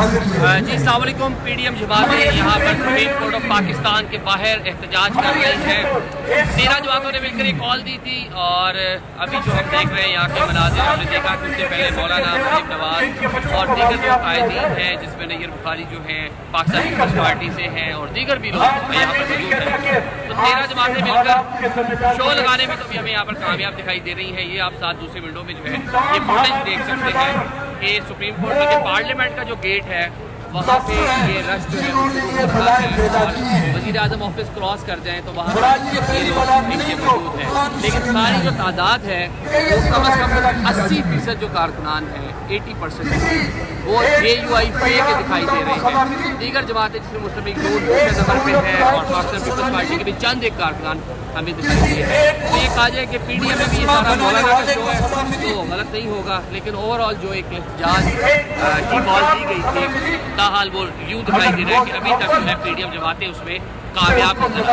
جی السلام علیکم. P D M جماعتیں یہاں پر سپریم کورٹ آف پاکستان کے باہر احتجاج کر رہی ہیں. 13 جماعتوں نے مل کر ایک کال دی تھی اور ابھی جو ہم دیکھ رہے ہیں یہاں کے مناظر, ہم نے دیکھا کہ اس سے پہلے مولانا غریب نواز اور دیگر جو قائدین ہیں جس میں نیر بخاری جو ہیں پاکستان پیپلز پارٹی سے ہیں اور دیگر بھی لوگ یہاں پر موجود ہیں. تو 13 جماعتیں مل کر شو لگانے میں تو بھی ہمیں یہاں پر کامیاب دکھائی دے رہی ہیں. یہ آپ ساتھ دوسری ونڈو میں جو ہے یہ فوٹیج دیکھ سکتے ہیں کہ سپریم کورٹ میں پارلیمنٹ کا جو گیٹ ہے وہاں پہ یہ رش جو ہے اور وزیر اعظم آفس کراس کر جائیں تو وہاں پر یہ لوگ نیچے موجود ہیں. لیکن ساری جو تعداد ہے وہ کم از کم 80% جو کارکنان ہیں 80% وہ JUI کے دکھائی دے رہے ہیں. دیگر جماعتیں جس میں مسلم لیگ نون نظر پہ ہے اور پاکستان پیپلز پارٹی کے بھی چند ایک کارکنان ہمیں دکھائی دے ہیں. تو یہ کہا جائے کہ پی ڈی ایم میں بھی یہ سارا مولانا کا شو ہے تو غلط نہیں ہوگا, لیکن اوور آل جو ایک احتجاج کی کال دی گئی تھی تاحال وہ یوں دکھائی دے رہا ہے کہ ابھی تک جو ہے پی ڈی ایم جماعتیں اس میں کامیاب نظر